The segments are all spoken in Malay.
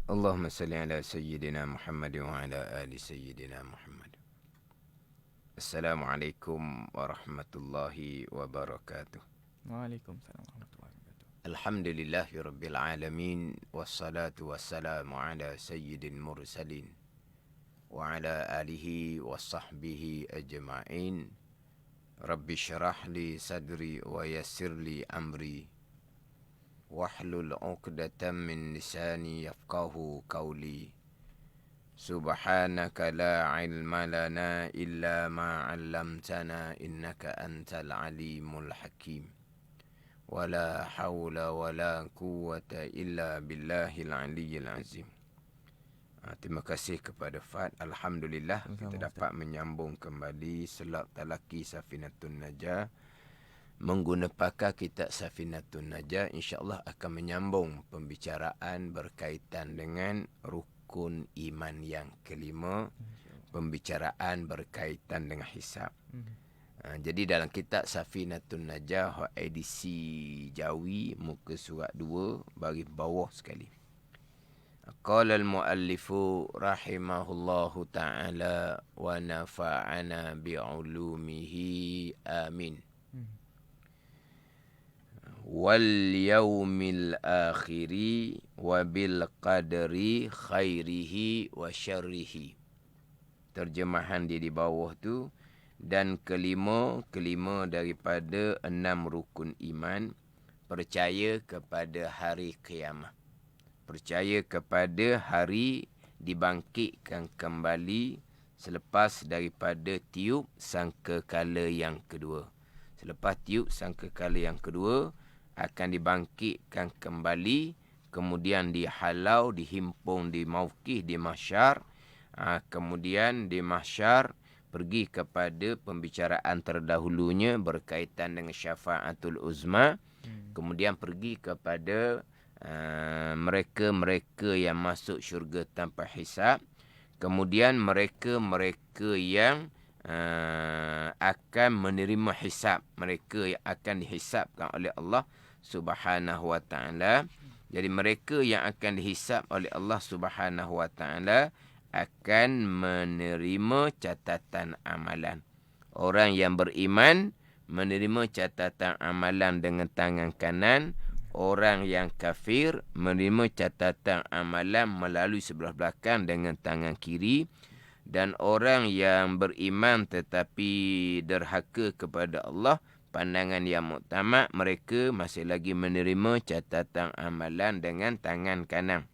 Allahumma salli ala Sayyidina Muhammad wa ala ali Sayyidina Muhammad. Assalamualaikum warahmatullahi wabarakatuh. Waalaikumsalam warahmatullahi wabarakatuh. Alhamdulillahi rabbil alamin. Wassalatu wassalamu ala sayyidil mursalin wa ala alihi wa sahbihi ajma'in. Rabbi syarah li sadri wa yassir li amri wahlul 'uqdatam min lisani yafqahu qawli. Subhanaka la ilma lana illa ma 'allamtana innaka antal alimul hakim. Wala hawla wala quwwata illa billahil aliyyil azim. Terima kasih kepada Fad. Alhamdulillah kita dapat menyambung kembali Selat Talaki Safinatun Najah. Mengguna pakar kitab Safinatun Najah, insya-Allah akan menyambung pembicaraan berkaitan dengan rukun iman yang kelima, pembicaraan berkaitan dengan hisab. Jadi dalam kitab Safinatun Najah edisi Jawi muka surat 2 baris bawah sekali. Qala al-muallifu rahimahullahu ta'ala wa nafa'ana bi'ulumihi amin. Wal yaumil akhiri wa bil qadri khairihi wa syarrihi. Terjemahan dia di bawah tu, dan kelima daripada 6 rukun iman, percaya kepada hari kiamat. Percaya kepada hari dibangkitkan kembali selepas daripada tiup sangkakala yang kedua. Selepas tiup sangkakala yang kedua, akan dibangkitkan kembali, kemudian dihalau, dihimpun di mauqif, di mahsyar. Kemudian di mahsyar pergi kepada pembicaraan terdahulunya berkaitan dengan syafaatul uzma. Kemudian pergi kepada mereka-mereka yang masuk syurga tanpa hisab. Kemudian mereka-mereka yang akan menerima hisab, mereka yang akan dihisabkan oleh Allah Subhanahu wa ta'ala. Jadi mereka yang akan dihisab oleh Allah Subhanahu wa ta'ala akan menerima catatan amalan. Orang yang beriman menerima catatan amalan dengan tangan kanan. Orang yang kafir menerima catatan amalan melalui sebelah belakang dengan tangan kiri. Dan orang yang beriman tetapi derhaka kepada Allah, pandangan yang muktamad, mereka masih lagi menerima catatan amalan dengan tangan kanan.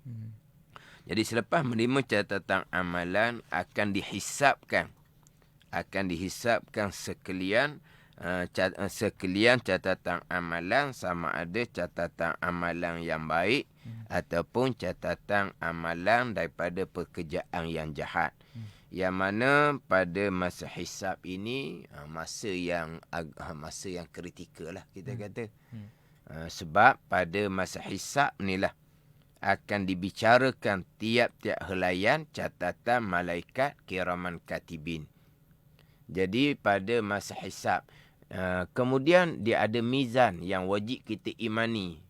Jadi selepas menerima catatan amalan akan dihisapkan sekalian catatan amalan, sama ada catatan amalan yang baik ataupun catatan amalan daripada pekerjaan yang jahat. Yang mana pada masa hisab ini masa yang kritikal lah kita kata. Sebab pada masa hisab inilah akan dibicarakan tiap-tiap helaian catatan malaikat kiraman katibin. Jadi pada masa hisab kemudian dia ada mizan yang wajib kita imani.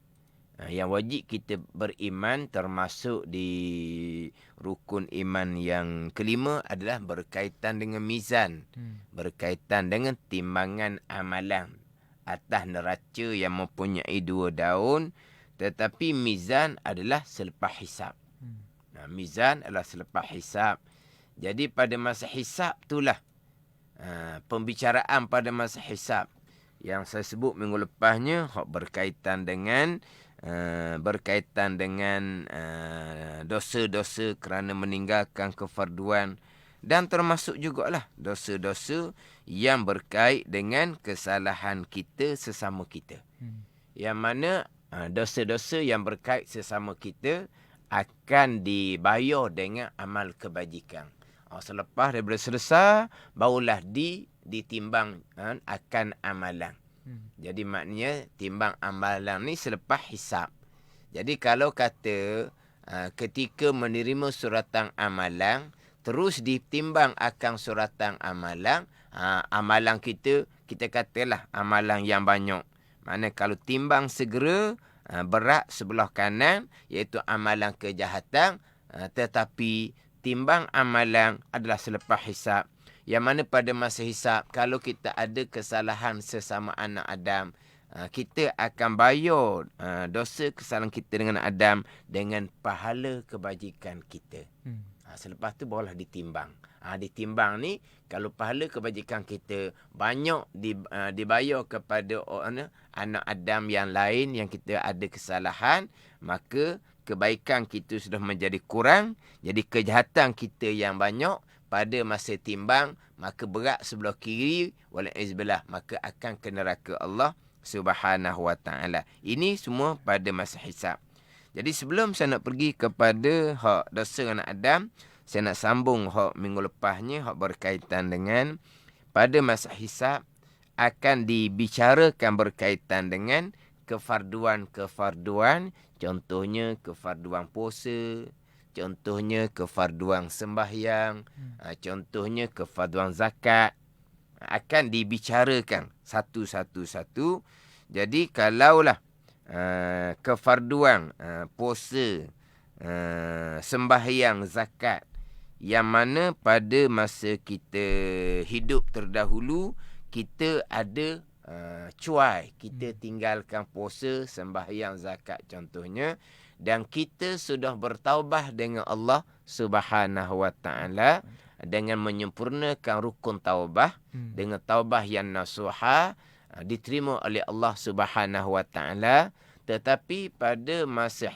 Yang wajib kita beriman, termasuk di rukun iman yang kelima adalah berkaitan dengan mizan. Berkaitan dengan timbangan amalan atas neraca yang mempunyai 2 daun. Tetapi mizan adalah selepas hisab. Mizan adalah selepas hisab. Jadi pada masa hisab itulah pembicaraan pada masa hisab yang saya sebut minggu lepasnya berkaitan dengan dosa-dosa kerana meninggalkan kefarduan, dan termasuk jugalah dosa-dosa yang berkait dengan kesalahan kita sesama kita. Yang mana dosa-dosa yang berkait sesama kita akan dibayar dengan amal kebajikan. Selepas daripada selesai, barulah ditimbang akan amalan. Jadi maknanya timbang amalan ni selepas hisab. Jadi kalau kata ketika menerima suratan amalan, terus ditimbang akan suratan amalan, amalan kita katalah amalan yang banyak. Mana kalau timbang segera berat sebelah kanan, iaitu amalan kejahatan, Tetapi timbang amalan adalah selepas hisap. Yang mana pada masa hisap, kalau kita ada kesalahan sesama anak Adam, kita akan bayar dosa kesalahan kita dengan Adam dengan pahala kebajikan kita. Selepas tu barulah ditimbang. Ditimbang ni, kalau pahala kebajikan kita banyak dibayar kepada anak Adam yang lain yang kita ada kesalahan, maka kebaikan kita sudah menjadi kurang. Jadi kejahatan kita yang banyak pada masa timbang, maka berat sebelah kiri, walai'izbillah, maka akan ke neraka Allah Subhanahu wa ta'ala. Ini semua pada masa hisab. Jadi sebelum saya nak pergi kepada hak dosa anak Adam, saya nak sambung hak minggu lepasnya, hak berkaitan dengan pada masa hisab akan dibicarakan berkaitan dengan kefarduan-kefarduan, contohnya kefarduan puasa, contohnya kefarduan sembahyang, contohnya kefarduan zakat, akan dibicarakan satu-satu. Jadi kalaulah kefarduan puasa, sembahyang, zakat, yang mana pada masa kita hidup terdahulu, kita ada cuai, kita tinggalkan puasa, sembahyang, zakat contohnya, dan kita sudah bertaubah dengan Allah Subhanahu wa ta'ala dengan menyempurnakan rukun taubah, dengan taubah yang nasuha, diterima oleh Allah Subhanahu wa ta'ala. Tetapi pada masa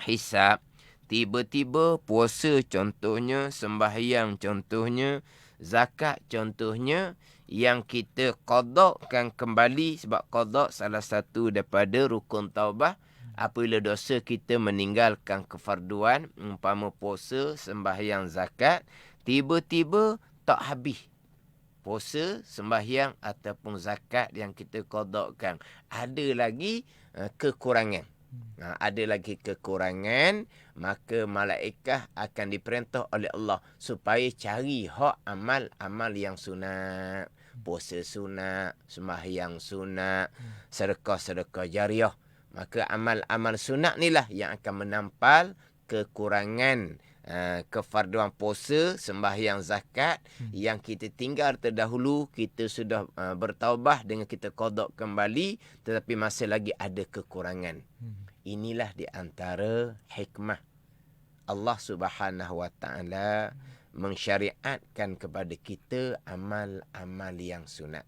hisab, tiba-tiba puasa contohnya, sembahyang contohnya, zakat contohnya, yang kita qadakkan kembali, sebab qadak salah satu daripada rukun taubah. Apabila dosa kita meninggalkan kefarduan, umpama puasa, sembahyang, zakat, tiba-tiba tak habis puasa, sembahyang ataupun zakat yang kita qadakkan, ada lagi kekurangan. Ada lagi kekurangan, maka malaikat akan diperintah oleh Allah supaya cari hak amal-amal yang sunat. Puasa sunat, sembahyang sunat, sedekah-sedekah jariah. Maka amal-amal sunat ni lah yang akan menampal kekurangan kefarduan puasa, sembahyang, zakat yang kita tinggal terdahulu. Kita sudah bertaubah dengan kita qada kembali, tetapi masih lagi ada kekurangan. Inilah di antara hikmah Allah Subhanahu wa ta'ala mensyariatkan kepada kita amal-amal yang sunat.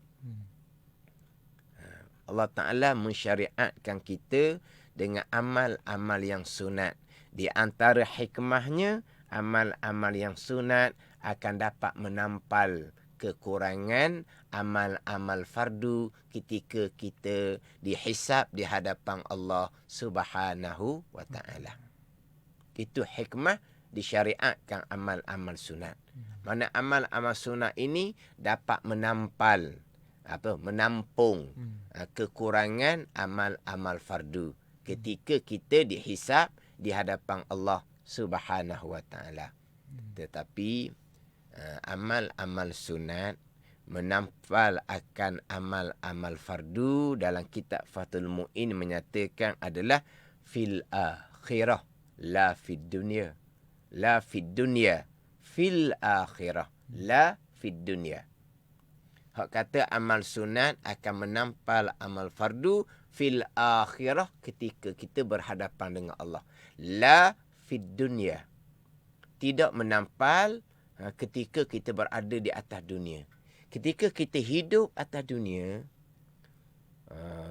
Allah Ta'ala mensyariatkan kita dengan amal-amal yang sunat. Di antara hikmahnya, amal-amal yang sunat akan dapat menampal kekurangan amal-amal fardu ketika kita dihisab di hadapan Allah Subhanahu wa ta'ala. Itu hikmah disyariatkan amal-amal sunat. Mana amal-amal sunat ini dapat menampal, menampung kekurangan amal-amal fardu ketika kita dihisab di hadapan Allah Subhanahu wa ta'ala. Tetapi amal-amal sunat menampal akan amal-amal fardu dalam kitab Fathul Mu'in menyatakan adalah fil akhirah la fid dunya. La fid dunya, fil akhirah la fid dunya. Hak kata amal sunat akan menampal amal fardu fil akhirah ketika kita berhadapan dengan Allah. La fid dunya. Tidak menampal ketika kita berada di atas dunia. Ketika kita hidup atas dunia,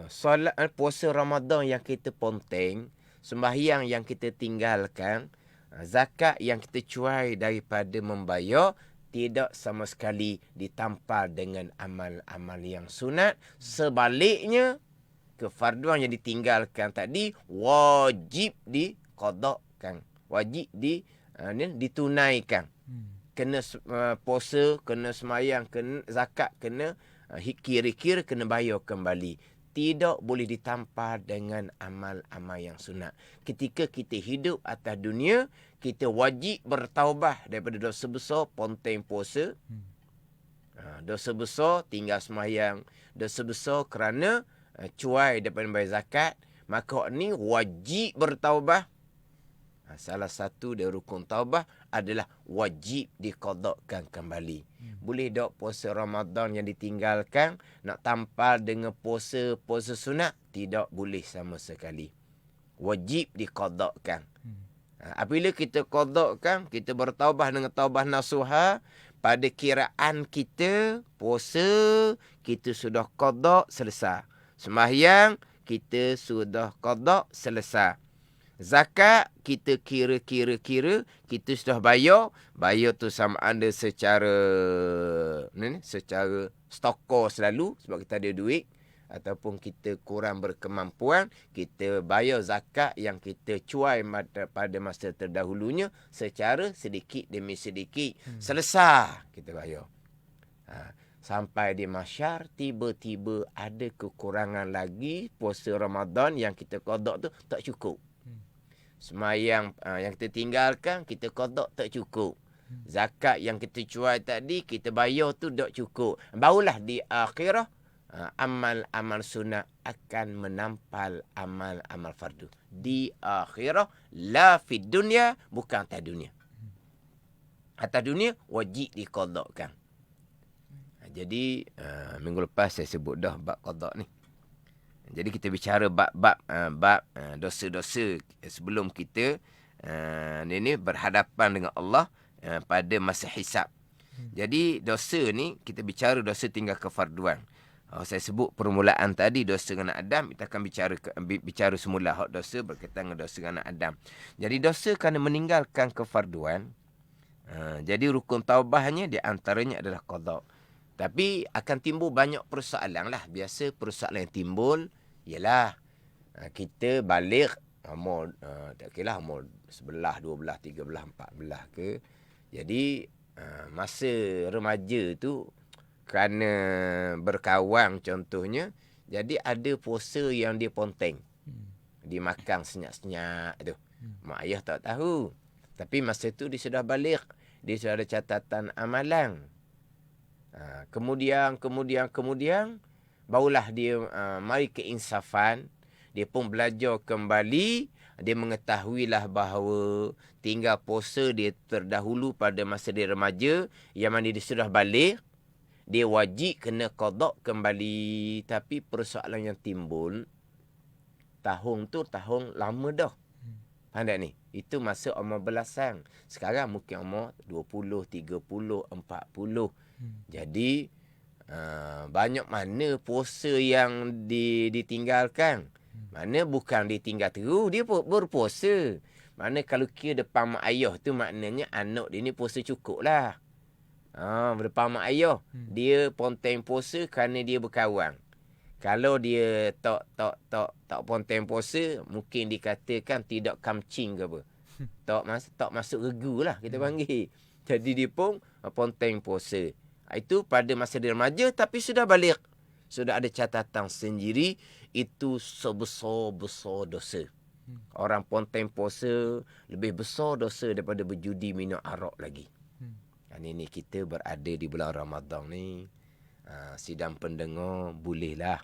solat, puasa Ramadan yang kita ponteng, sembahyang yang kita tinggalkan, zakat yang kita cuai daripada membayar, tidak sama sekali ditampal dengan amal-amal yang sunat. Sebaliknya, kefarduan yang ditinggalkan tadi wajib diqadakkan, wajib ditunaikan. Kena puasa, kena semayang, kena zakat, kena kira-kira kena bayar kembali. Tidak boleh ditampal dengan amal-amal yang sunat. Ketika kita hidup atas dunia, kita wajib bertaubah daripada dosa besar, ponteng puasa. Dosa besar, tinggal semayang. Dosa besar kerana cuai daripada bayar zakat. Maka ni wajib bertaubah. Salah satu dari rukun taubah adalah wajib diqadakkan kembali. Boleh tak puasa Ramadan yang ditinggalkan nak tampal dengan puasa sunat? Tidak boleh sama sekali. Wajib diqadakkan. Apabila kita qadakkan, kita bertaubah dengan taubah nasuha, pada kiraan kita puasa kita sudah qadak selesai. Sembahyang kita sudah qadak selesai. Zakat kita kira kita sudah bayar tu sama ada secara secara stokor selalu sebab kita ada duit, ataupun kita kurang berkemampuan, kita bayar zakat yang kita cuai pada masa terdahulunya secara sedikit demi sedikit. Selesai kita bayar. Sampai di mahsyar tiba-tiba ada kekurangan lagi, puasa Ramadan yang kita qada tu tak cukup. Semayang yang kita tinggalkan, kita qada tak cukup. Zakat yang kita cuai tadi, kita bayar tu tak cukup. Barulah di akhirah, amal-amal sunat akan menampal amal-amal fardu. Di akhirah, la fid dunya, bukan atas dunia. Atas dunia, wajib diqadakkan. Jadi, minggu lepas saya sebut dah bab qadak ni. Jadi kita bicara bab dosa-dosa sebelum kita ini berhadapan dengan Allah pada masa hisab. Jadi dosa ni kita bicara dosa tinggal kefarduan. Saya sebut permulaan tadi dosa dengan Adam, kita akan bicara semula hak dosa berkaitan dengan dosa dengan Adam. Jadi dosa kerana meninggalkan kefarduan. Jadi rukun taubahnya di antaranya adalah qada. Tapi akan timbul banyak persoalan lah. Biasa persoalan yang timbul ialah kita balik umur tak kira umur 11, 12, 13, 14 ke. Jadi masa remaja tu kerana berkawan contohnya, jadi ada puasa yang dia ponteng. Dia makan senyap-senyap tu. Mak ayah tak tahu. Tapi masa tu dia sudah balik. Dia sudah ada catatan amalan. Kemudian barulah dia mari keinsafan. Dia pun belajar kembali. Dia mengetahuilah bahawa tinggal puasa dia terdahulu pada masa dia remaja, yang mana dia sudah balik. Dia wajib kena qada kembali. Tapi persoalan yang timbul, tahun tu tahun lama dah. Faham tak ni? Itu masa umur belasan. Sekarang mungkin umur 20, 30, 40. Jadi banyak mana puasa yang ditinggalkan. Mana bukan ditinggal terus, dia berpuasa. Mana kalau kira depan mak ayah tu maknanya anak dia ni puasa cukup lah. Depan mak ayah, dia ponteng puasa kerana dia berkawan. Kalau dia tak ponteng puasa, mungkin dikatakan tidak kamcing ke apa. Tak masuk regu lah kita panggil. Jadi dia pun ponteng puasa. Itu pada masa dia remaja, tapi sudah balik. Sudah ada catatan sendiri, itu sebesar-besar dosa. Orang ponteng puasa lebih besar dosa daripada berjudi minum arak lagi. Ini kita berada di bulan Ramadan ni. Sidang pendengar bolehlah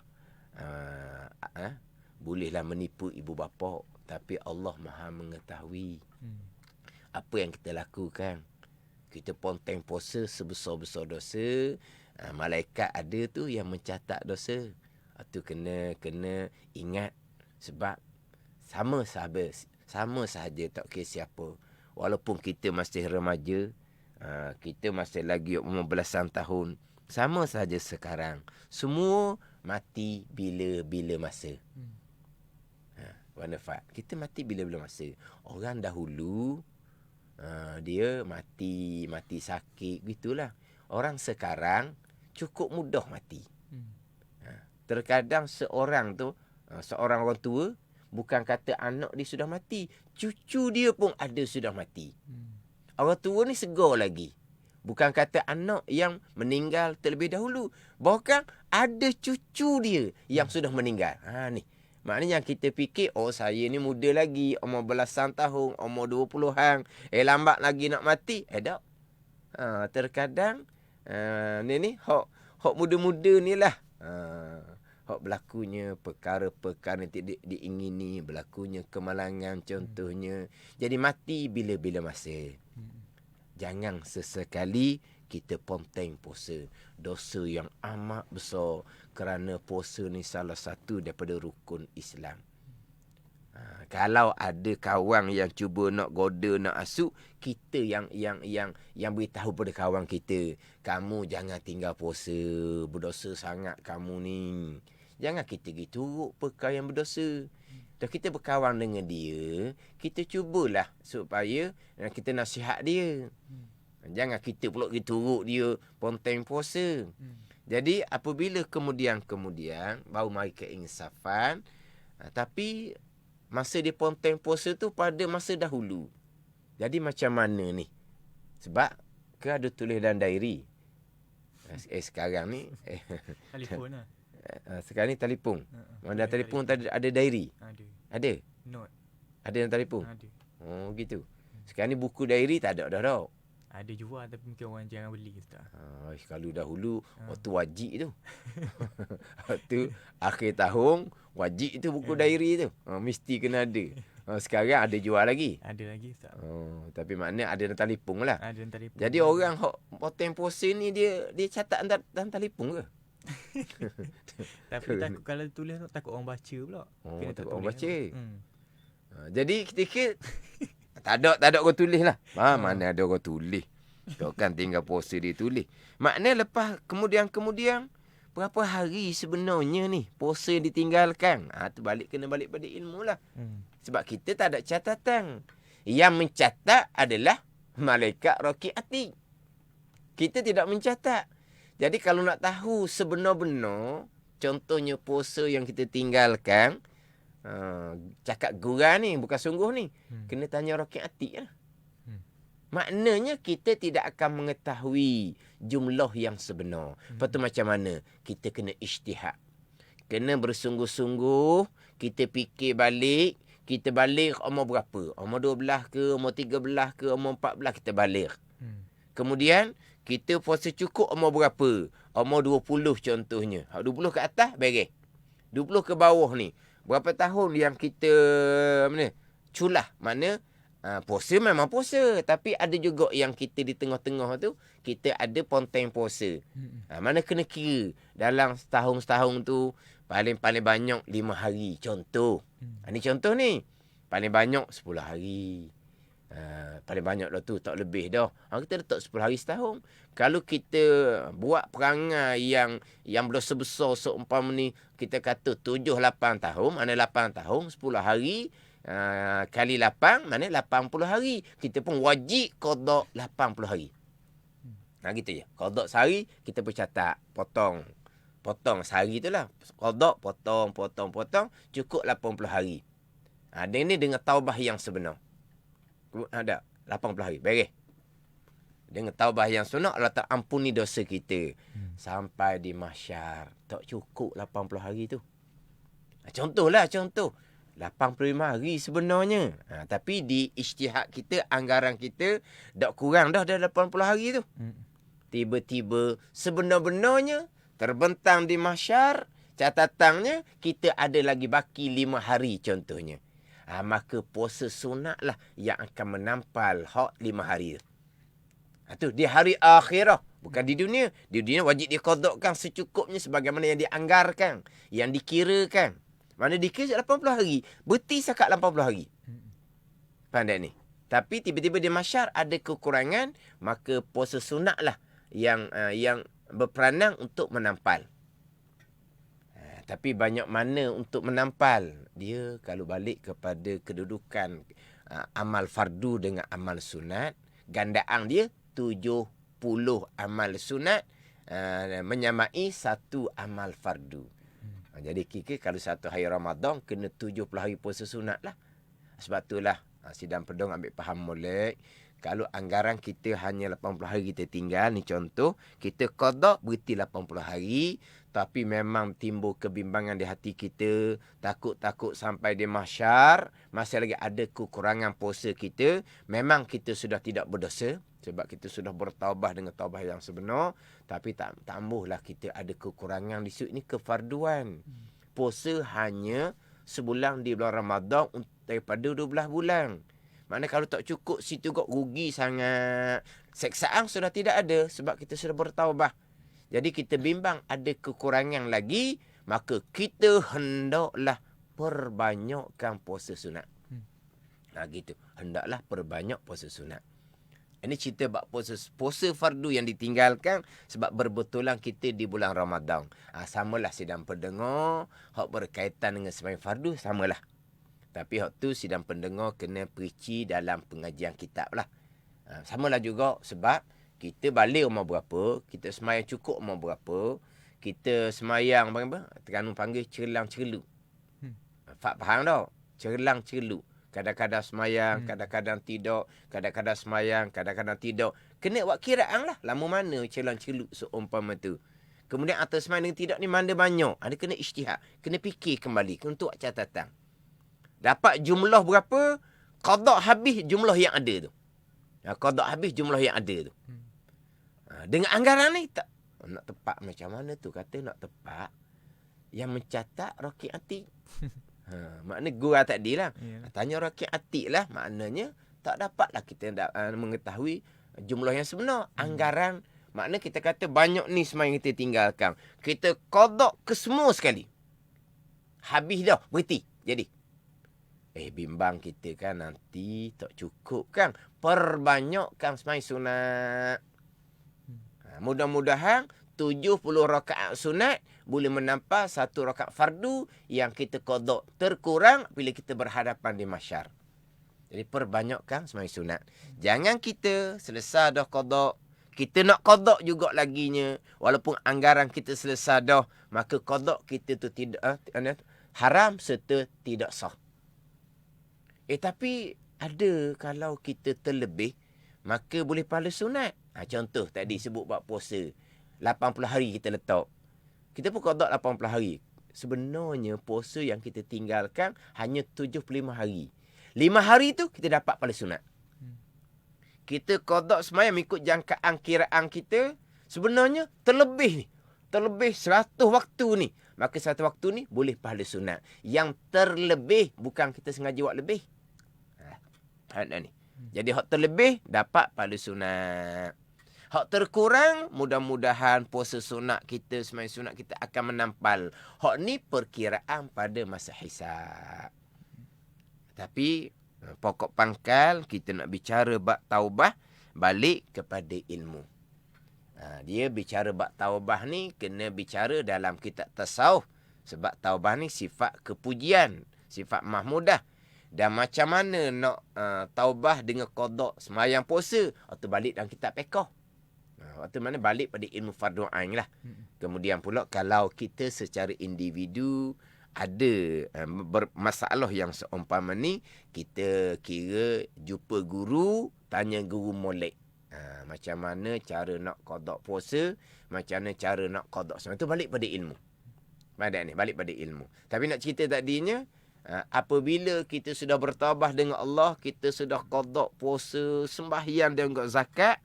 menipu ibu bapa, tapi Allah Maha mengetahui apa yang kita lakukan. Kita ponteng puasa sebesar-besar dosa, malaikat ada tu yang mencatat dosa. Itu kena ingat, sebab sama sahaja tak kira siapa. Walaupun kita masih remaja, kita masih lagi umur belasan tahun, sama saja sekarang. Semua mati bila-bila masa. Wanafat. Kita mati bila-bila masa. Orang dahulu dia mati sakit gitulah. Orang sekarang cukup mudah mati. Terkadang seorang orang tua bukan kata anak dia sudah mati, cucu dia pun ada sudah mati. Orang tua ni segar lagi. Bukan kata anak yang meninggal terlebih dahulu, bahkan ada cucu dia yang sudah meninggal. Ni maknanya yang kita fikir, saya ni muda lagi, umur belasan tahun, umur 20-an, lambat lagi nak mati. Tak. Terkadang ni hok muda-muda ni lah. hok berlakunya perkara-perkara yang tidak diingini, berlakunya kemalangan contohnya. Jadi mati bila-bila masa. Jangan sesekali kita ponteng puasa. Dosa yang amat besar, kerana puasa ni salah satu daripada rukun Islam. Kalau ada kawan yang cuba nak goda, nak asuk, kita yang beritahu pada kawan kita, kamu jangan tinggal puasa, berdosa sangat kamu ni. Jangan kita gitu perkara yang berdosa. Dah kita berkawan dengan dia, kita cubalah supaya kita nasihat dia. Jangan kita pula turut dia ponteng puasa. Jadi apabila kemudian baru mari keinsafan, tapi masa dia ponteng puasa tu pada masa dahulu. Jadi macam mana ni? Sebab ada tulis dalam diary. Sekarang ni Telefon lah. sekarang ni telefon. Mana telefon ada diary? Ada. Note. Ada dalam telefon? Ada. Oh gitu. Sekarang ni buku diary tak ada dah. Ada jual tapi mungkin orang jangan beli, Ustaz. Kalau dahulu waktu wajib tu. Waktu akhir tahun wajib tu buku diary tu. Mesti kena ada. Sekarang ada jual lagi. Ada lagi, Ustaz. Tapi maknanya ada dalam telefon lah. Ada dalam telefon. Jadi orang hok ponteng puasa ni dia catat dalam telefon ke? Tapi takut kalau tulis tu takut orang baca pula. Kena takut orang baca. Jadi ketika tak ada orang tulis lah. Mana ada orang tulis. Tak kan tinggal puasa dia tulis. Maknanya lepas kemudian berapa hari sebenarnya ni puasa ditinggalkan. Tu kena balik pada ilmu lah. Sebab kita tak ada catatan. Yang mencatat adalah malaikat raqib atid. Kita tidak mencatat. Jadi kalau nak tahu sebenar-benar, contohnya puasa yang kita tinggalkan, cakap gurau ni, bukan sungguh ni. Kena tanya raqib atid lah. Maknanya kita tidak akan mengetahui jumlah yang sebenar. Lepas tu macam mana? Kita kena ijtihad. Kena bersungguh-sungguh, kita fikir balik, kita balik umur berapa? Umur 12 ke, umur 13 ke, umur 14 kita balik. Kemudian, kita puasa cukup umur berapa? Umur 20 contohnya. 20 ke atas, beres. 20 ke bawah ni. Berapa tahun yang kita culah? Mana puasa memang puasa. Tapi ada juga yang kita di tengah-tengah tu, kita ada ponteng puasa. Mana kena kira. Dalam setahun tu, paling banyak 5 hari. Contoh. Ini contoh ni. Paling banyak 10 hari. Paling banyak dah tu, tak lebih dah. Kita letak 10 hari setahun. Kalau kita buat perangai yang besar-besar seumpama ni, kita kata 7-8 tahun, mana 8 tahun, 10 hari, kali 8, mana 80 hari. Kita pun wajib qada 80 hari. Gitu je. Qada sehari, kita bercatat, potong sehari tu lah. Qada, potong, cukup 80 hari. Dia ni dengan taubah yang sebenar. Ada 80 hari, beres. Dengan taubah yang sunnah, Allah tak ampuni dosa kita. Sampai di mahsyar, tak cukup 80 hari tu. Contoh. 85 hari sebenarnya. Tapi di ijtihad kita, anggaran kita, tak kurang dah 80 hari tu. Tiba-tiba, sebenar-benarnya, terbentang di mahsyar, catatannya, kita ada lagi baki 5 hari contohnya. Maka puasa sunat lah yang akan menampal hak 5 hari tu. Tu di hari akhirah, bukan di dunia. Di dunia wajib diqadakkan secukupnya sebagaimana yang dianggarkan, yang dikirakan. Mana dikira 80 hari, berti sakat 80 hari. Faham tak ni? Tapi tiba-tiba di mahsyar ada kekurangan, maka puasa sunat lah yang berperanan untuk menampal. Tapi banyak mana untuk menampal. Dia kalau balik kepada kedudukan amal fardu dengan amal sunat, gandaan dia 70 amal sunat menyamai 1 amal fardu. Jadi kira kalau satu hari Ramadan kena 70 hari puasa sunat lah. Sebab itulah sidang pedong ambil faham molek. Kalau anggaran kita hanya 80 hari kita tinggal, ni contoh, kita qada berarti 80 hari, tapi memang timbul kebimbangan di hati kita, takut sampai di mahsyar, masih lagi ada kekurangan puasa kita, memang kita sudah tidak berdosa, Sebab kita sudah bertaubah dengan taubah yang sebenar. Tapi tambahlah kita ada kekurangan di situ. Ini kefarduan. Puasa hanya sebulan di bulan Ramadan daripada 12 bulan. Maknanya kalau tak cukup situ kok rugi sangat. Seksaan sudah tidak ada sebab kita sudah bertaubah. Jadi kita bimbang ada kekurangan lagi. Maka kita hendaklah perbanyakkan puasa sunat. Gitu. Hendaklah perbanyak puasa sunat. Ini cerita bab puasa fardu yang ditinggalkan sebab berbetulan kita di bulan Ramadan. Samalah sidang pendengar, hak berkaitan dengan sembahyang fardu, samalah. Tapi hak tu sidang pendengar kena perici dalam pengajian kitab lah. Samalah juga sebab kita balik umur berapa, kita sembahyang cukup umur berapa, kita sembahyang apa? Terengganu panggil cerlang-cerlu. Faham tak? Cerlang-cerlu. Kadang-kadang semayang, kadang-kadang tidak. Kadang-kadang semayang, kadang-kadang tidak. Kena buat kiraan lah. Lama mana celang-celuk seumpama tu. Kemudian atas semayang tidak ni mana banyak. Ada kena isytihad. Kena fikir kembali. Kena buat catatan. Dapat jumlah berapa, qada habis jumlah yang ada tu. Qada habis jumlah yang ada tu. Dengan anggaran ni, tak nak tepat macam mana tu. Kata nak tepat. Yang mencatat Rocky Atik. Maknanya gua tadi lah. Tanya Rocky Atik lah. Maknanya tak dapatlah kita mengetahui jumlah yang sebenar. Anggaran. Maknanya kita kata banyak ni semayang kita tinggalkan. Kita qada ke semua sekali. Habis dah. Berhenti. Jadi. Bimbang kita kan nanti tak cukup kan. Perbanyakkan semayang sunat. Mudah-mudahan 70 rakaat sunat boleh menampak 1 rakaat fardu yang kita qada terkurang bila kita berhadapan di mahsyar. Jadi perbanyakkan sembahyang sunat. Jangan kita selesai dah qada, kita nak qada juga laginya walaupun anggaran kita selesai dah, maka qada kita tu tidak haram serta tidak sah. Tapi ada kalau kita terlebih maka boleh pahala sunat. Contoh tadi sebut bab puasa. 80 hari kita letak. Kita pun qada 80 hari. Sebenarnya puasa yang kita tinggalkan hanya 75 hari. 5 hari tu kita dapat pahala sunat. Kita qada semayang mengikut jangkaan kiraan kita. Sebenarnya terlebih ni. Terlebih 100 waktu ni. Maka 1 waktu ni boleh pahala sunat. Yang terlebih bukan kita sengaja buat lebih. Ni. Jadi hak terlebih dapat pahala sunat. Hak terkurang, mudah-mudahan puasa sunat kita, sembahyang sunat kita akan menampal. Hak ni perkiraan pada masa hisab. Tapi, pokok pangkal, kita nak bicara bab taubah, balik kepada ilmu. Dia bicara bab taubah ni, kena bicara dalam kitab tasawuf. Sebab taubah ni sifat kepujian, sifat mahmudah. Dan macam mana nak taubah dengan qada sembahyang puasa, atau balik dalam kitab fiqh. Waktu mana balik pada ilmu fardu ain lah. Kemudian pula kalau kita secara individu ada masalah yang seumpama ni, kita kira jumpa guru, tanya guru molek. Macam mana cara nak qada puasa, macam mana cara nak qada semua. Itu balik pada ilmu. Balik pada ilmu. Tapi nak cerita tadinya, apabila kita sudah bertaubat dengan Allah, kita sudah qada puasa, sembahyang dan juga zakat,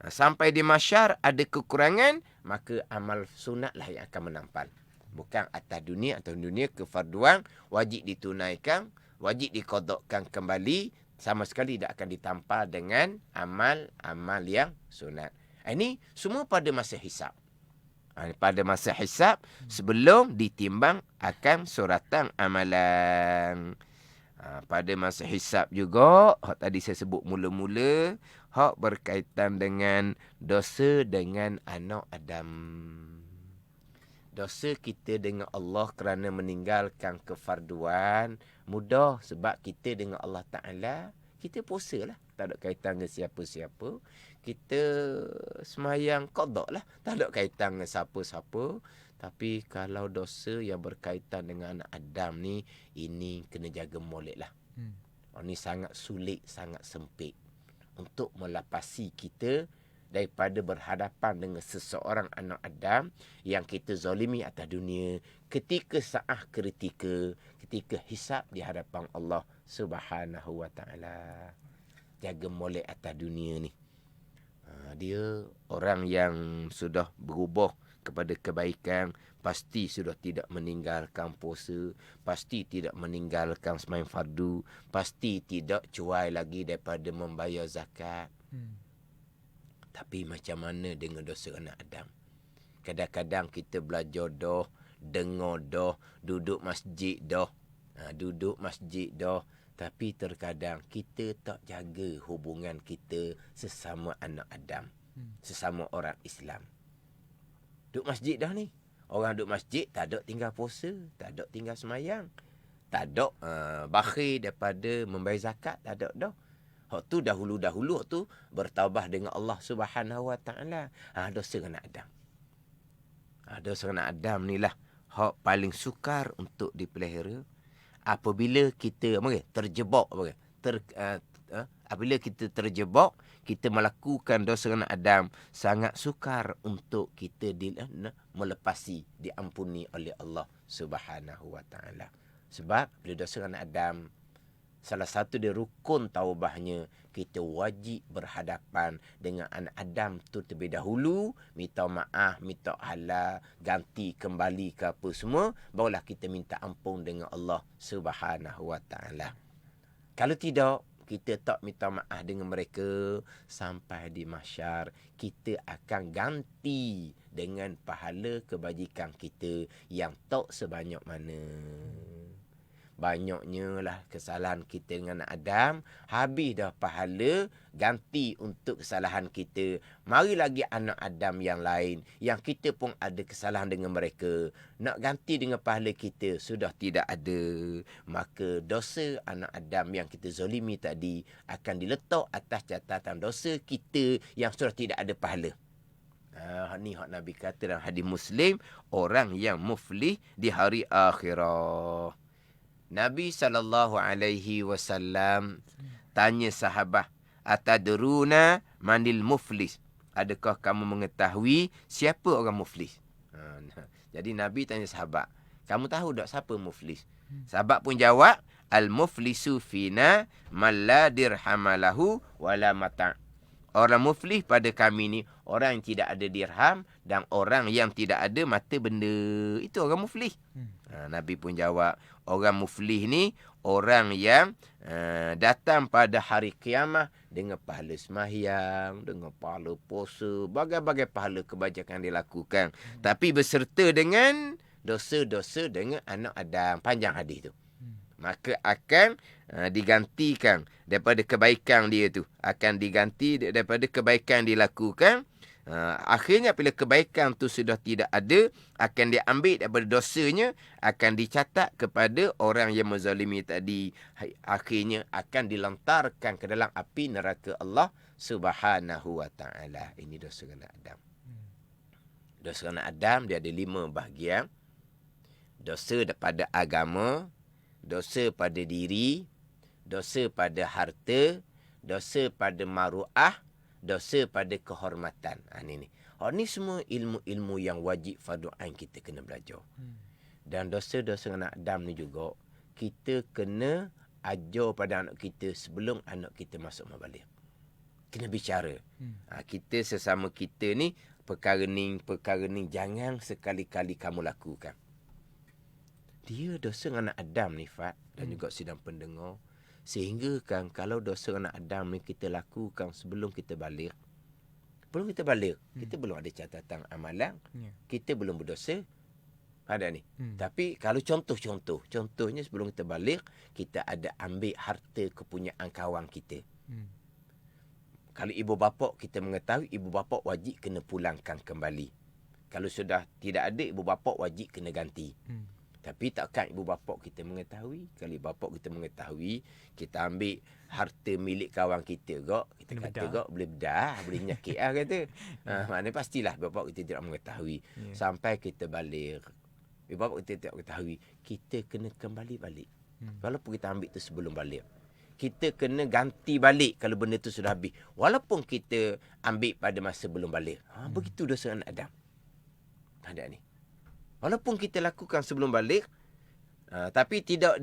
sampai di mahsyar ada kekurangan, maka amal sunatlah yang akan menampal. Bukan atas dunia atau dunia kefarduan wajib ditunaikan, wajib diqadakan kembali, sama sekali tidak akan ditampal dengan amal-amal yang sunat. Ini semua pada masa hisab. Pada masa hisab sebelum ditimbang akan suratan amalan. Pada masa hisab juga, hak tadi saya sebut mula-mula, hak berkaitan dengan dosa dengan anak Adam. Dosa kita dengan Allah kerana meninggalkan kefarduan mudah sebab kita dengan Allah Ta'ala, kita puasa lah. Tak ada kaitan dengan siapa-siapa. Kita semayang qada lah. Tak ada kaitan dengan siapa-siapa. Tapi kalau dosa yang berkaitan dengan anak Adam ni, ini kena jaga molek lah. Ini sangat sulit, sangat sempit. Untuk melapasi kita daripada berhadapan dengan seseorang anak Adam yang kita zalimi atas dunia. Ketika saat kritikal, ketika hisab di hadapan Allah Subhanahu wa ta'ala. Jaga molek atas dunia ni. Dia orang yang sudah berubah kepada kebaikan, pasti sudah tidak meninggalkan puasa, pasti tidak meninggalkan sembahyang fardu, pasti tidak cuai lagi daripada membayar zakat. Tapi macam mana dengan dosa anak Adam? Kadang-kadang kita belajar dah, dengar dah, duduk masjid dah. Duduk masjid dah. Tapi terkadang kita tak jaga hubungan kita sesama anak Adam. Sesama orang Islam. Duduk masjid dah ni. Orang duduk masjid tak ada tinggal puasa, tak ada tinggal semayang, tak ada bakhil daripada membayar zakat, tak ada dah. Hak tu dahulu-dahulu hak tu bertaubat dengan Allah Subhanahu Wa Taala. Dosa anak Adam. Dosa anak Adam ni lah hak paling sukar untuk dipelihara. Apabila kita terjebak apabila kita terjebak, kita melakukan dosa anak Adam, sangat sukar untuk kita melepasi, diampuni oleh Allah Subhanahu Wa Taala. Sebab bila dosa anak Adam, salah satu dia rukun taubahnya, kita wajib berhadapan dengan anak Adam tu terlebih dahulu, minta maaf, minta halal, ganti kembali ke apa semua, barulah kita minta ampun dengan Allah Subhanahu Wa Taala. Kalau tidak, kita tak minta maaf dengan mereka, sampai di mahsyar kita akan ganti dengan pahala kebajikan kita yang tak sebanyak mana. Banyaknya lah kesalahan kita dengan anak Adam, habis dah pahala, ganti untuk kesalahan kita. Mari lagi anak Adam yang lain, yang kita pun ada kesalahan dengan mereka, nak ganti dengan pahala kita, sudah tidak ada. Maka dosa anak Adam yang kita zalimi tadi akan diletak atas catatan dosa kita yang sudah tidak ada pahala. Ni hak Nabi kata dalam hadis Muslim, orang yang muflih di hari akhirat. Nabi SAW tanya sahabat, atadruna manil muflis? Adakah kamu mengetahui siapa orang muflis? Jadi Nabi tanya sahabat, kamu tahu tak siapa muflis? Sahabat pun jawab, al-muflisu fina man la dirhamalahu wala mata'. Orang muflis pada kami ni, orang yang tidak ada dirham dan orang yang tidak ada mata benda. Itu orang muflis. Nabi pun jawab, orang muflis ni orang yang datang pada hari kiamat dengan pahala sembahyang, dengan pahala puasa, bagai-bagai pahala kebajikan dia lakukan. Tapi berserta dengan dosa-dosa dengan anak Adam. Panjang hadis tu. Maka akan digantikan daripada kebaikan dia tu. Akan diganti daripada kebaikan dia lakukan. Akhirnya bila kebaikan tu sudah tidak ada, akan diambil daripada dosanya, akan dicatat kepada orang yang menzalimi tadi. Akhirnya akan dilantarkan ke dalam api neraka Allah Subhanahu Wa Taala. Ini dosa anak Adam. Dosa anak Adam dia ada 5 bahagian. Dosa daripada agama, dosa pada diri, dosa pada harta, dosa pada maruah, dosa pada kehormatan. Ni. Ni semua ilmu-ilmu yang wajib fardu ain kita kena belajar. Dan dosa-dosa anak Adam ni juga, kita kena ajar pada anak kita sebelum anak kita masuk mabalik. Kena bicara. Kita sesama kita ni, perkara ni jangan sekali-kali kamu lakukan. Dia dosa anak Adam ni, Fat, dan juga sidang pendengar. Sehingga kan kalau dosa anak Adam ni kita lakukan sebelum kita balik. Kita belum ada catatan amalan. Kita belum berdosa. Ada ni. Tapi kalau contohnya sebelum kita balik, kita ada ambil harta kepunyaan kawan kita. Kalau ibu bapa kita mengetahui, ibu bapa wajib kena pulangkan kembali. Kalau sudah tidak ada, ibu bapa wajib kena ganti. Tapi takkan ibu bapa kita mengetahui. Kalau ibu bapa kita mengetahui, kita ambil harta milik kawan kita gak, kita kata gak boleh bedah, boleh nyakit kata. Maknanya pastilah ibu bapa kita tidak mengetahui. Sampai kita balik, ibu bapa kita tidak mengetahui, kita kena kembali balik. Walaupun kita ambil tu sebelum balik, kita kena ganti balik kalau benda tu sudah habis. Walaupun kita ambil pada masa belum balik. Begitu dosa anak Adam. Ada ni. Walaupun kita lakukan sebelum balik, Tapi tidak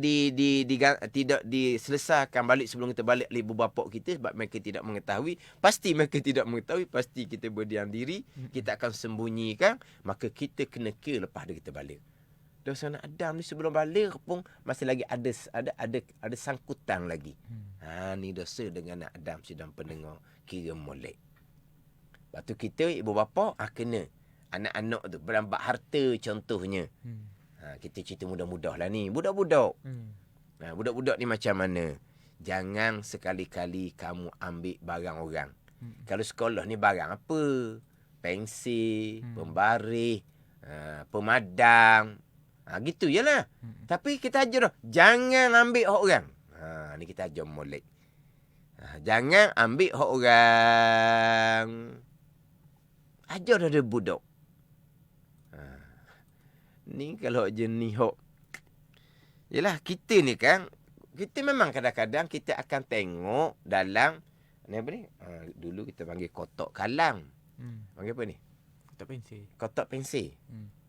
tidak diselesaikan balik sebelum kita balik oleh ibu bapa kita, sebab mereka tidak mengetahui. Pasti mereka tidak mengetahui, pasti kita berdiam diri, kita akan sembunyikan, maka kita kena kira lepas kita balik. Dosa anak Adam ni sebelum balik pun masih lagi ada sangkutan lagi. Ni dosa dengan anak Adam sedang pendengar kira molek. Lepas tu kita ibu bapa kena anak-anak tu berambat harta contohnya. Kita cerita mudah-mudah lah ni. Budak-budak. Budak-budak ni macam mana? Jangan sekali-kali kamu ambil barang orang. Kalau sekolah ni barang apa? Pensil, pembaris, pemadam. Gitu je lah. Tapi kita ajar dah. Jangan ambil hak orang. Ni kita ajar molek. Jangan ambil hak orang. Ajar dah dia budak. Ni kalau jenis hok. Yalah, kita ni kan, kita memang kadang-kadang kita akan tengok dalam ni apa ni? Dulu kita panggil kotak kalang. Panggil apa ni? Kotak pensil. Kotak pensil.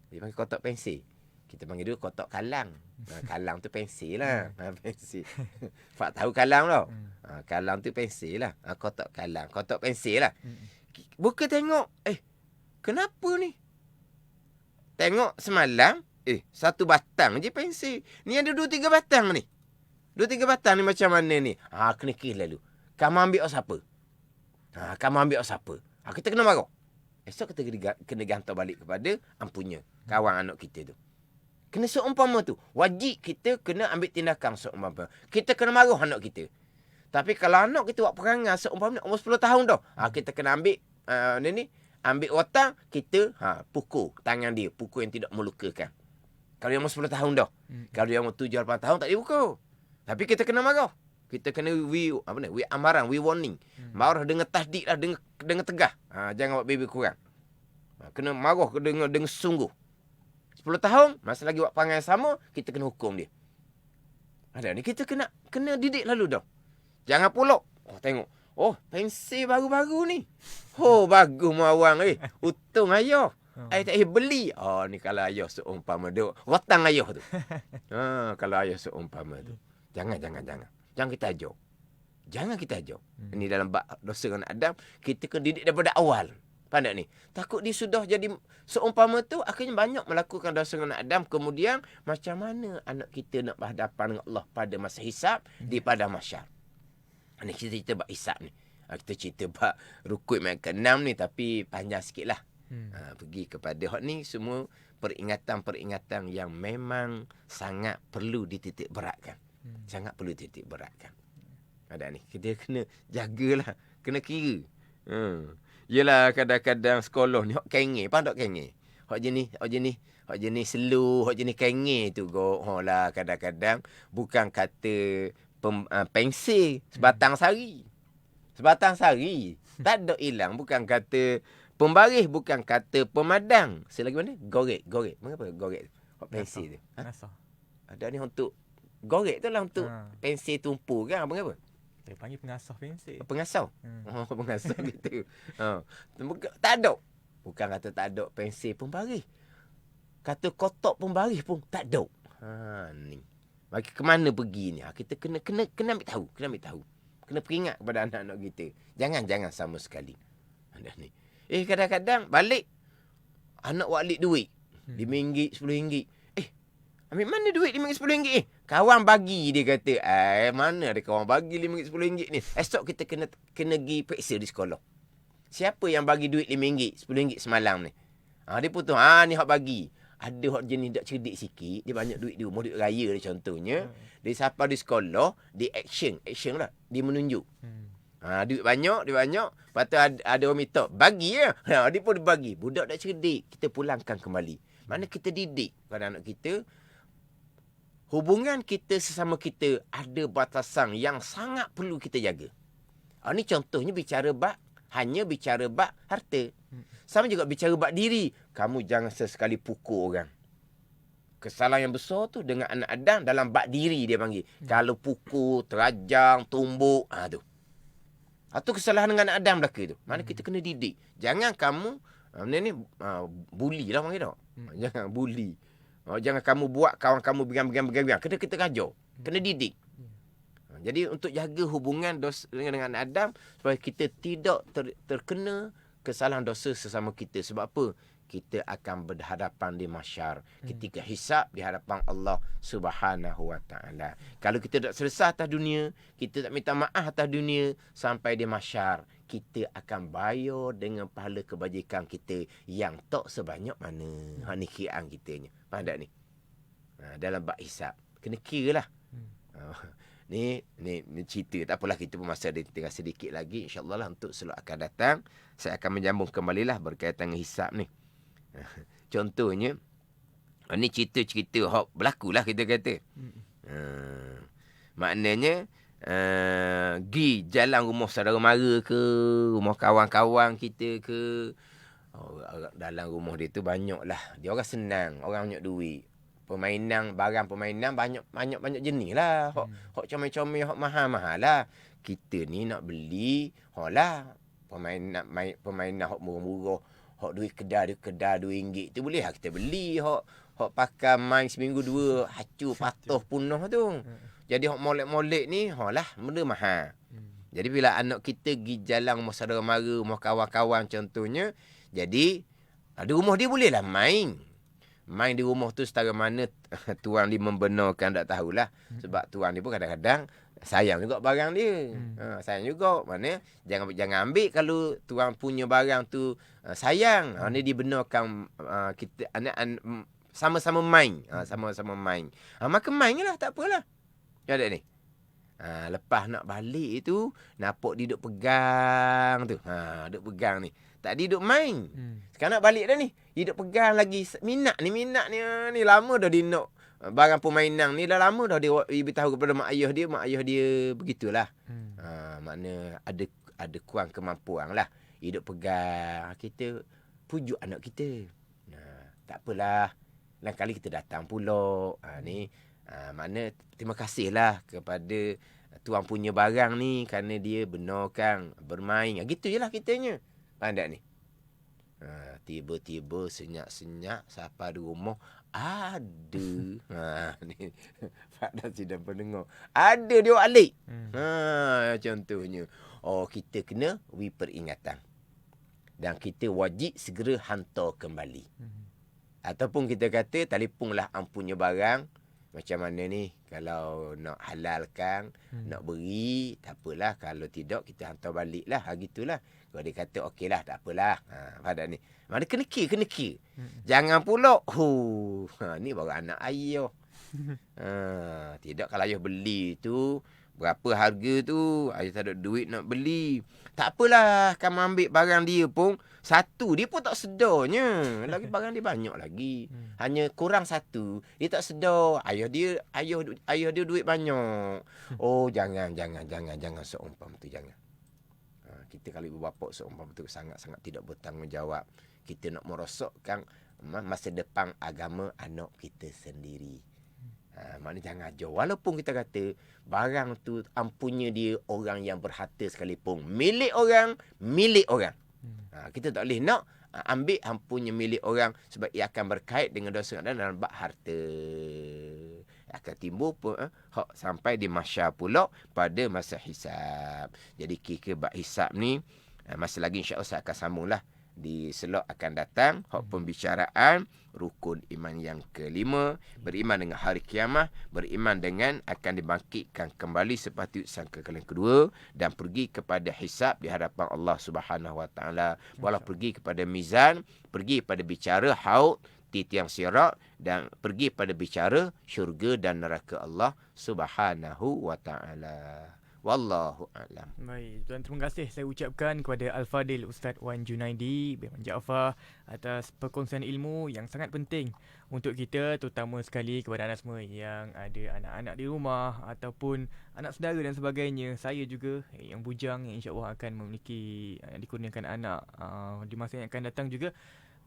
Dia panggil kotak pensil. Kita panggil dulu kotak kalang. Kalang tu pensil lah. Pensil. Fak tahu kalang tau. Kalang tu pensil lah. Kotak kalang. Kotak pensil lah. Buka tengok. Kenapa ni? Tengok semalam, satu batang je pensil. Ni ada 2-3 batang ni. 2-3 batang ni macam mana ni? Kena kira lalu. Kamu ambil siapa? Kamu ambil siapa? Kita kena marah. Esok kita kena gantar balik kepada ampunya kawan anak kita tu. Kena seumpama tu. Wajib kita kena ambil tindakan seumpama. Kita kena marah anak kita. Tapi kalau anak kita buat perangai seumpama umur 10 tahun dah, kita kena ambil ambil rotan, kita pukul tangan dia. Pukul yang tidak melukakan. Kalau yang umur 10 tahun dah. Kalau yang umur 7-8 tahun, tak dipukul. Tapi kita kena marah. Kita kena amaran, warning. Marah dengan tasdik lah, dengan tegah. Jangan buat baby kurang. Kena marah dengan sungguh. 10 tahun, masa lagi buat perangai sama, kita kena hukum dia. Ada ni, kita kena didik lalu dah. Jangan pulak. Tengok. Pensil baru-baru ni. Bagus mawang. Untung ayah. Tak beli. Ni kalau ayah seumpama tu. Rotang ayah tu. Kalau ayah seumpama tu. Jangan. Jangan kita ajar. Jangan kita ajar. Ini dalam bab dosa dengan Adam. Kita kena didik daripada awal. Pandai ni. Takut dia sudah jadi seumpama tu. Akhirnya banyak melakukan dosa dengan Adam. Kemudian macam mana anak kita nak berhadapan dengan Allah pada masa hisab. Di pada masyar. Ni kita cerita bab hisab ni. Kita cerita bab rukuk yang ke-6 ni. Tapi panjang sikit lah. Pergi kepada hak ni. Semua peringatan-peringatan yang memang sangat perlu dititik beratkan. Sangat perlu dititik beratkan. Ada ni. Kita kena jagalah. Kena kira. Yelah kadang-kadang sekolah ni. Hak kengeh. Faham tak kengeh? Hak jenis slow. Hak jenis kengeh tu. Lah kadang-kadang. Bukan kata pensil sebatang sari. Tak ada hilang. Bukan kata pembaris, bukan kata pemadang. Selagi mana? Gorek. Mengapa gorek? Pensil tu. Ada ni untuk gorek tu lah, untuk pensil tumpu kan. Mengapa? Dia panggil pengasah pensil. Pengasah. Pengasah gitu. Tak ada. Bukan kata tak ada pensil pembaris. Kata kotak pembaris pun tak ada. Ni. Bagi ke mana pergi ni? Kita kena ambil tahu. Kena peringat kepada anak-anak kita. Jangan sama sekali. Anda ni. Kadang-kadang balik. Anak walik duit. RM5, RM10. Ambil mana duit RM5, RM10? Kawan bagi, dia kata. Mana ada kawan bagi RM5, RM10 ni? Esok kita kena pergi periksa di sekolah. Siapa yang bagi duit RM5, RM10 semalam ni? Dia putus. Ni hak bagi. Ada hak jenis tak cerdik sikit. Dia banyak duit dia. Mau duit raya dia contohnya. Dia siapa di sekolah. Dia action lah. Dia menunjuk. Duit banyak. Lepas tu ada orang minta. Bagi ya. Dia pun bagi. Budak tak cerdik. Kita pulangkan kembali. Mana kita didik pada anak kita. Hubungan kita sesama kita. Ada batasan yang sangat perlu kita jaga. Ni contohnya hanya bicara bab harta. Sama juga bicara bab diri. Kamu jangan sesekali pukul orang. Kesalahan yang besar tu dengan anak Adam dalam bab diri dia panggil. Kalau pukul, terajang, tumbuk, tu. Itu kesalahan dengan anak Adam belaka tu. Mana kita kena didik. Jangan kamu, bully lah panggil tak? Jangan bully. Jangan kamu buat kawan kamu berang. Kena kita ajar. Kena didik. Jadi untuk jaga hubungan dengan Adam supaya kita tidak terkena kesalahan dosa sesama kita. Sebab apa? Kita akan berhadapan di mahsyar ketika hisab di hadapan Allah Subhanahu wa taala. Kalau kita tak selesai atas dunia, kita tak minta maaf atas dunia, sampai di mahsyar kita akan bayar dengan pahala kebajikan kita yang tak sebanyak mana. Ni kiraan kitanya. Faham tak ni? Dalam bab hisab kena kiralah. Ni cerita. Tak apalah, kita pun masa ada tinggal sedikit lagi. InsyaAllah lah untuk slot akan datang saya akan menyambung kembalilah berkaitan dengan hisab ni. Contohnya ni cerita-cerita hak berlakulah kita kata. Maknanya gi jalan rumah saudara mara ke, rumah kawan-kawan kita ke. Dalam rumah dia tu banyaklah. Dia orang senang, orang banyak duit. Barang permainan banyak jenis lah. Hak comel-comel, hak mahal-mahal lah. Kita ni nak beli lah permainan hak murah-murah. Hak duit kedai RM2 tu boleh lah kita beli. Hak pakai main seminggu 2 hancur patah punah tu. Jadi hak molek-molek ni lah benda mahal. Jadi bila anak kita pergi jalan rumah saudara mara, rumah kawan-kawan contohnya, jadi di rumah dia bolehlah main di rumah tu setara mana tuan dia membenarkan, tak tahulah. Sebab tuan dia pun kadang-kadang sayang juga barang dia. Sayang juga. Mana jangan ambil kalau tuan punya barang tu sayang. Ni dibenarkan kita sama-sama main. Sama-sama main. Maka main lah, tak apalah. Ada ni. Lepas nak balik tu, nampak dia duk pegang tu. Duk pegang ni. Tadi duk main. Sekarang nak balik dah ni. Dia duk pegang lagi. Minat ni. Lama dah dia nak barang permainan ni. Dah lama dah dia beritahu kepada mak ayah dia. Mak ayah dia begitulah. Makna ada kurang kemampuan lah. Dia duk pegang. Kita pujuk anak kita. Tak apalah. Lain kali kita datang pula. Ni. Makna terima kasihlah kepada tuan punya barang ni kerana dia benarkan bermain. Gitu je lah kitanya. Faham tak ni? Tiba-tiba senyap-senyap siapa di rumah ada. Ni Pak Dan sidang pendengar. Ada dia alik. Contohnya. Kita kena beri peringatan. Dan kita wajib segera hantar kembali. Ataupun kita kata telefonlah ampunya barang. Macam mana ni, kalau nak halalkan, nak beri, tak apalah. Kalau tidak, kita hantar balik lah. Gitulah. Kalau dia kata, okey lah, tak apalah. Pada ni. Mana kena kira. Jangan pula, ni baru anak ayah. Tidak, kalau ayah beli tu, berapa harga tu, ayah tak ada duit nak beli. Tak apalah, kamu ambil barang dia pun, satu, dia pun tak sedarnya. Lagi barang dia banyak lagi. Hanya kurang satu, dia tak sedar. Ayah dia duit banyak. Jangan seumpam tu, jangan. Kita kalau ibu bapa seumpam tu sangat-sangat tidak bertanggungjawab. Kita nak merosakkan masa depan agama anak kita sendiri. Maknanya jangan ajar. Walaupun kita kata barang tu ampunnya dia orang yang berharta sekalipun. Milik orang. Kita tak boleh nak ambil ampunnya milik orang sebab ia akan berkait dengan dosa dalam bab harta. Akan timbul pun sampai di mahsyar pula pada masa hisab. Jadi kira bab hisab ni masa lagi insya-Allah saya akan sambunglah di slot akan datang. Pembicaraan rukun iman yang kelima, beriman dengan hari kiamat, beriman dengan akan dibangkitkan kembali sepatut sangkakala yang kedua, dan pergi kepada hisab di hadapan Allah Subhanahu wa taala. Walau pergi kepada mizan, pergi pada bicara haud, titiang sirat, dan pergi pada bicara syurga dan neraka Allah Subhanahu wa taala. Wallahu a'lam. Baik, tuan, terima kasih saya ucapkan kepada Al-Fadil Ustaz Wan Junaidi bin Jaafar atas perkongsian ilmu yang sangat penting untuk kita, terutama sekali kepada anda semua yang ada anak-anak di rumah ataupun anak saudara dan sebagainya. Saya juga yang bujang yang insya-Allah akan memiliki dikurniakan anak di masa yang akan datang juga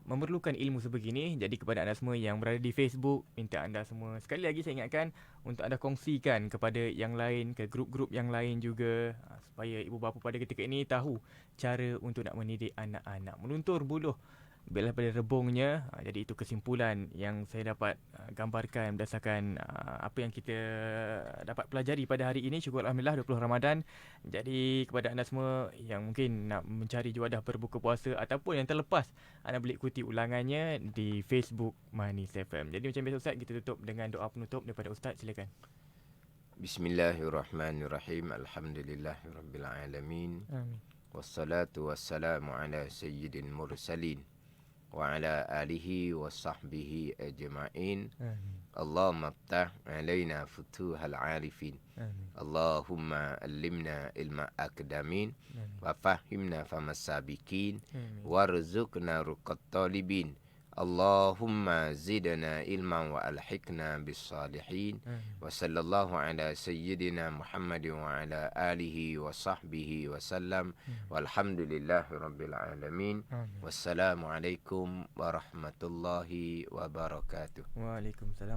memerlukan ilmu sebegini. Jadi kepada anda semua yang berada di Facebook, minta anda semua sekali lagi saya ingatkan untuk anda kongsikan kepada yang lain, ke grup-grup yang lain juga, supaya ibu bapa pada ketika ini tahu cara untuk nak mendidik anak-anak. Meluntur buluh daripada rebungnya. Jadi itu kesimpulan yang saya dapat gambarkan berdasarkan apa yang kita dapat pelajari pada hari ini. Syukur Alhamdulillah 20 Ramadan. Jadi kepada anda semua yang mungkin nak mencari juadah berbuka puasa ataupun yang terlepas, anda boleh ikuti ulangannya di Facebook Manis FM. Jadi macam biasa Ustaz, kita tutup dengan doa penutup daripada Ustaz, silakan. Bismillahirrahmanirrahim. Alhamdulillahirabbil alamin. Amin. Wassalatu wassalamu ala sayyidil mursalin wa ala alihi wa sahbihi ajma'in. Amin. Allahumma aftah alaina futuhal arifin. Amin. Allahumma allimna ilma akdamin. Amin. Wa fahimna famas sabiqin. Amin. Warzuqna ruqat talibin. Allahumma zidna ilman wa alhiqna bis salihin. Wa sallallahu ala sayyidina Muhammadin wa ala alihi wa sahbihi wa sallam. Walhamdulillahi rabbil alamin. Wassalamualaikum warahmatullahi wabarakatuh. Waalaikumsalam.